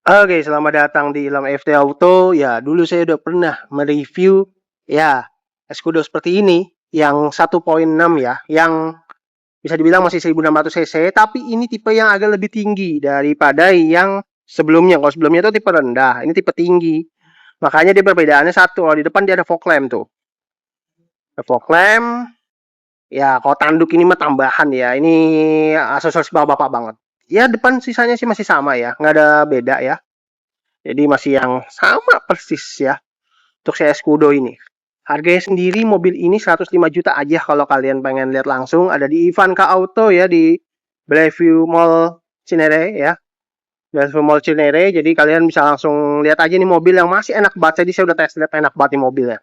Oke, selamat datang di Ilham FT Auto. Ya, dulu saya udah pernah mereview ya Escudo seperti ini yang 1.6 ya, yang bisa dibilang masih 1600 cc, tapi ini tipe yang agak lebih tinggi daripada yang sebelumnya. Kalau sebelumnya itu tipe rendah, ini tipe tinggi. Makanya dia perbedaannya satu, kalau di depan dia ada fog lamp tuh. Ada fog lamp, ya kalau tanduk ini mah tambahan ya. Ini aksesoris bapak-bapak banget. Ya depan sisanya sih masih sama ya, nggak ada beda ya. Jadi masih yang sama persis ya untuk si Escudo ini. Harganya sendiri mobil ini 105 juta aja kalau kalian pengen lihat langsung. Ada di Ivanka Auto ya di Bellevue Mall Cinere ya. Bellevue Mall Cinere. Jadi kalian bisa langsung lihat aja nih mobil yang masih enak banget. Jadi saya udah tes lihat enak banget nih mobilnya.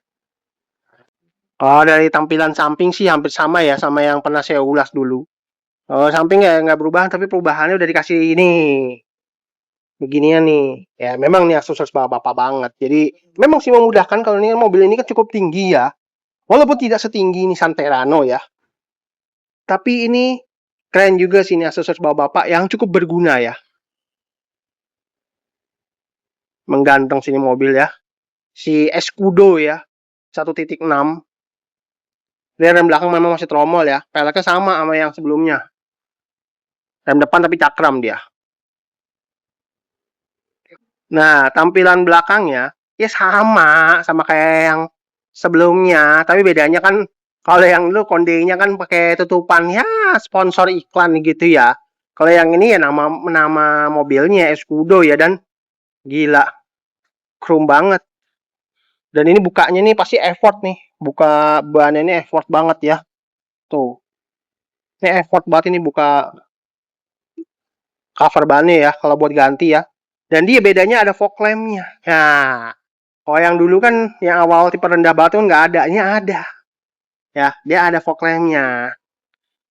Kalau dari tampilan samping sih hampir sama ya sama yang pernah saya ulas dulu. Kalau samping ya nggak berubah, tapi perubahannya udah dikasih ini beginian nih. Ya memang nih aksesoris bapak-bapak banget. Jadi memang sih memudahkan kalau ini mobil ini kan cukup tinggi ya. Walaupun tidak setinggi Nissan Terrano ya. Tapi ini keren juga sih ini aksesoris bapak-bapak yang cukup berguna ya. Mengganteng sini mobil ya. Si Escudo ya. 1.6. Dia rem belakang memang masih tromol ya. Peleknya sama sama yang sebelumnya. Rem depan tapi cakram dia. Nah, tampilan belakangnya ya sama kayak yang sebelumnya, tapi bedanya kan kalau yang dulu kondenya kan pakai tutupan ya sponsor iklan gitu ya. Kalau yang ini ya nama nama mobilnya Escudo ya dan gila keren banget. Dan ini bukanya nih pasti effort nih. Buka bahannya ini effort banget ya. Tuh. Ini effort banget ini buka cover bannya ya kalau buat ganti ya. Dan dia bedanya ada fog lampnya. Nah, kalau yang dulu kan yang awal tipe rendah banget kan nggak ada, ini ada. Ya, dia ada fog lampnya.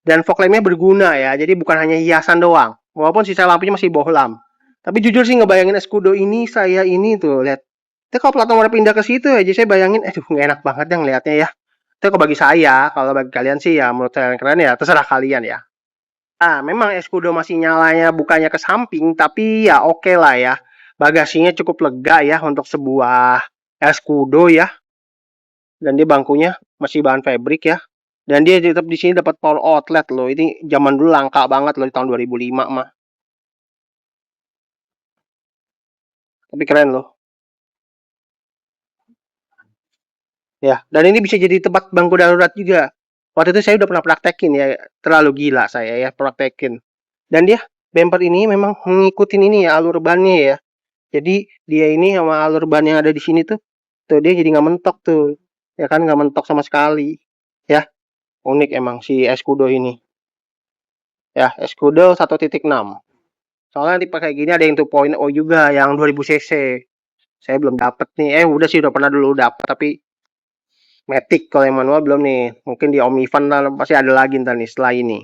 Dan fog lampnya berguna ya, jadi bukan hanya hiasan doang. Walaupun sisa lampunya masih bohlam. Tapi jujur sih ngebayangin Escudo ini, saya ini tuh, lihat. Tapi kalau plat nomor pindah ke situ aja saya bayangin, aduh nggak enak banget yang ngeliatnya ya. Tapi kalau bagi saya, kalau bagi kalian sih ya menurut saya yang keren ya terserah kalian ya. Ah, memang Escudo masih nyalanya bukannya ke samping, tapi ya oke lah ya. Bagasinya cukup lega ya untuk sebuah Escudo ya. Dan dia bangkunya masih bahan fabric ya. Dan dia tetap di sini dapat power outlet loh. Ini zaman dulu langka banget loh di tahun 2005 mah. Tapi keren loh. Ya, dan ini bisa jadi tempat bangku darurat juga. Waktu itu saya udah pernah praktekin ya, terlalu gila saya ya praktekin. Dan dia bumper ini memang ngikutin ini ya alur bannya ya. Jadi dia ini sama alur ban yang ada di sini tuh dia jadi nggak mentok tuh, ya kan nggak mentok sama sekali. Ya, unik emang si Escudo ini. Ya, Escudo 1.6. Soalnya tipe kayak gini ada yang 2.0 juga yang 2000 cc. Saya belum dapet nih. Udah sih udah pernah dulu dapet tapi Matic kalau yang manual belum nih. Mungkin di Omivan lah pasti ada lagi ntar nih setelah ini.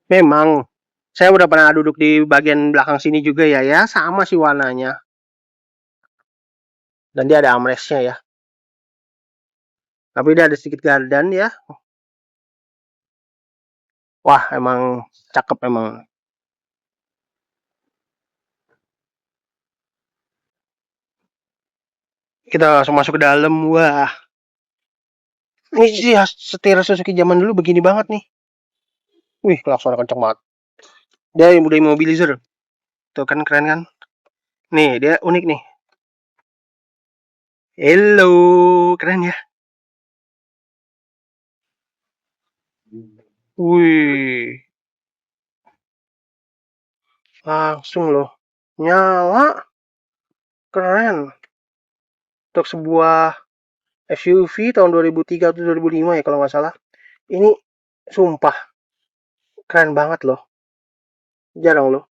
Memang saya udah pernah duduk di bagian belakang sini juga ya. Ya sama sih warnanya. Dan dia ada armrestnya ya. Tapi dia ada sedikit gardan ya. Wah emang cakep emang. Kita langsung masuk ke dalam. Wah. Ini sih setir Suzuki zaman dulu begini banget nih. Wih, klakson kenceng banget. Dia yang udah immobilizer. Tuh kan keren kan? Nih, dia unik nih. Hello, keren ya. Wih, langsung loh. Nyala, keren. Untuk sebuah SUV tahun 2003 atau 2005 ya kalau nggak salah. Ini sumpah keren banget loh. Jarang loh.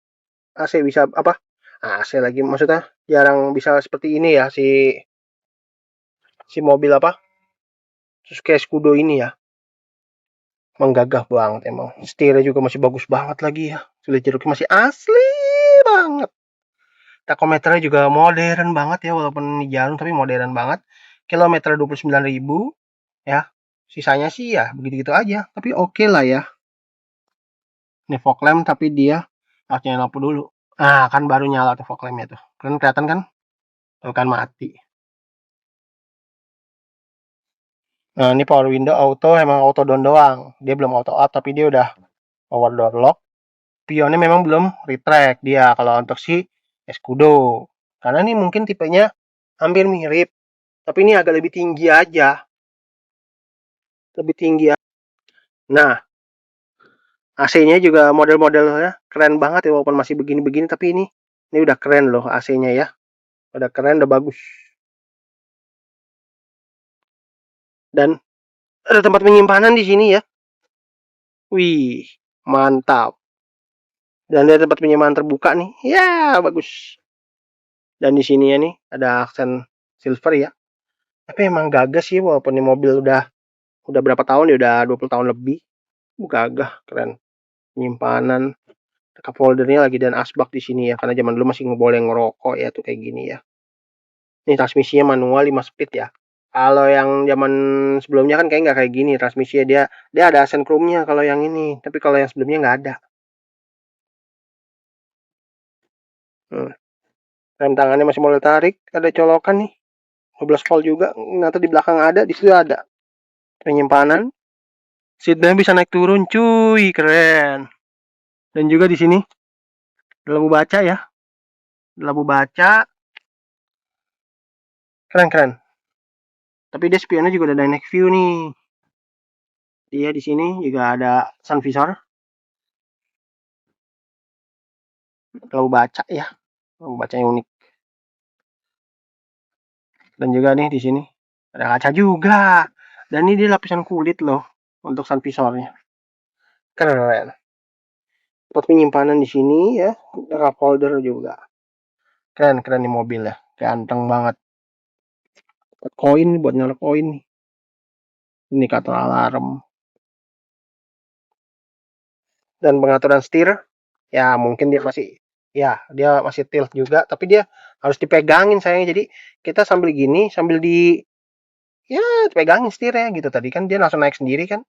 AC bisa apa? AC lagi maksudnya jarang bisa seperti ini ya si mobil apa? Suzuki Scudo ini ya. Menggagah banget emang. Setirnya juga masih bagus banget lagi ya. Sulit jeruknya masih asli banget. Takometernya juga modern banget ya walaupun ini jalan tapi modern banget. Kilometer 29.000 ya. Sisanya sih ya begitu-gitu aja, tapi oke lah ya. Ini fog lamp tapi dia Harus nyalain lampu dulu. Nah, kan baru nyala tuh fog lampnya tuh. Kan kelihatan kan? Tuh kan mati. Nah, ini power window auto, emang auto down doang. Dia belum auto up, tapi dia udah power door lock. Pionnya memang belum retract dia kalau untuk si Escudo. Karena ini mungkin tipenya hampir mirip, tapi ini agak lebih tinggi aja. Lebih tinggi. Nah, AC-nya juga model-modelnya keren banget ya, walaupun masih begini-begini, tapi ini udah keren loh AC-nya ya. Udah keren, udah bagus. Dan ada tempat penyimpanan di sini ya. Wih, mantap. Dan ada tempat penyimpanan terbuka nih. Ya, bagus. Dan di sini ya nih ada aksen silver ya. Tapi emang gagah sih, walaupun ini mobil udah berapa tahun ya, udah 20 tahun lebih. Gagah, keren. Penyimpanan, cup holdernya lagi dan asbak di sini ya, karena zaman dulu masih boleh ngerokok ya tuh kayak gini ya. Ini transmisinya manual 5 speed ya. Kalau yang zaman sebelumnya kan kayak nggak kayak gini transmisinya, dia ada asenchrome-nya kalau yang ini, tapi kalau yang sebelumnya nggak ada. Rem tangannya masih model tarik, ada colokan nih. 12 volt juga, ternyata di belakang ada, di situ ada. Penyimpanan. Seatnya bisa naik turun, cuy, keren. Dan juga di sini ada lampu baca ya. Lampu baca. Keren. Tapi dia spionnya juga ada dynamic view nih. Dia di sini juga ada sun visor. Lampu baca ya. Lampu baca yang unik. Dan juga nih di sini ada kaca juga. Dan ini dia lapisan kulit loh untuk sun visornya. Keren. Tempat penyimpanan di sini ya, cup holder juga. Keren nih mobil ya. Ganteng banget. Buat koin, buat nyala koin nih. Indikator alarm. Dan pengaturan setir, ya mungkin dia masih tilt juga, tapi dia harus dipegangin sayang. Jadi kita sambil gini, sambil dipegangin setirnya gitu. Tadi kan dia langsung naik sendiri kan.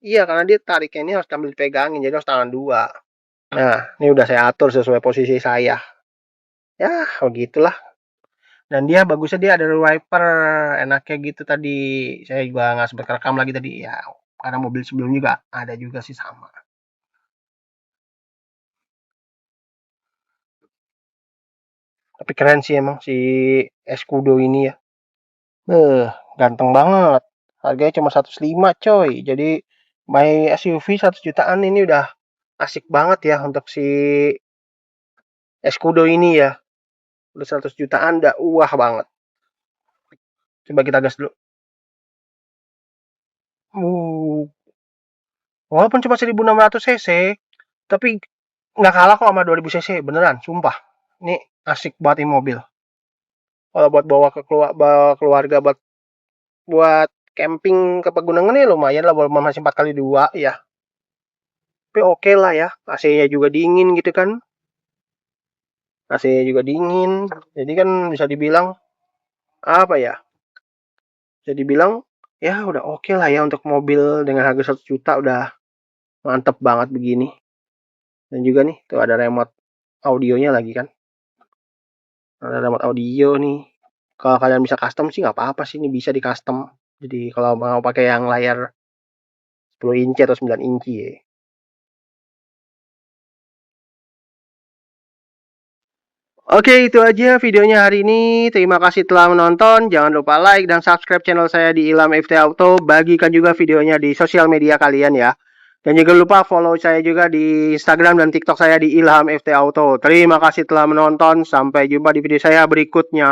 Iya, karena dia tariknya ini harus sambil dipegangin, jadi harus tangan dua. Nah, ini udah saya atur sesuai posisi saya. Ya, begitulah. Dan dia bagusnya dia ada wiper, enaknya gitu tadi. Saya juga nggak sempat rekam lagi tadi ya, karena mobil sebelum juga ada juga sih sama. Tapi keren sih emang si Escudo ini ya. Ganteng banget. Harganya cuma 105 coy. Jadi my SUV 100 jutaan ini udah asik banget ya untuk si Escudo ini ya. Udah 100 jutaan udah wah banget. Coba kita gas dulu. Walaupun cuma 1600 cc, tapi nggak kalah kok sama 2000 cc beneran, sumpah. Ini asik banget ini mobil. Kalau buat bawa keluarga, buat camping ke pegunungan nih lumayan lah, walaupun masih 4x2 ya. Tapi oke lah ya, AC-nya juga dingin gitu kan. AC-nya juga dingin. Jadi kan bisa dibilang apa ya? Bisa dibilang ya udah oke lah ya untuk mobil dengan harga 1 juta udah mantep banget begini. Dan juga nih tuh ada remote audionya lagi kan. Ada remote audio nih. Kalau kalian bisa custom sih nggak apa-apa sih, ini bisa di custom. Jadi kalau mau pakai yang layar 10 inci atau 9 inci ya. Oke, itu aja videonya hari ini. Terima kasih telah menonton. Jangan lupa like dan subscribe channel saya di Ilham FT Auto. Bagikan juga videonya di sosial media kalian ya. Dan jangan lupa follow saya juga di Instagram dan TikTok saya di Ilham FT Auto. Terima kasih telah menonton. Sampai jumpa di video saya berikutnya.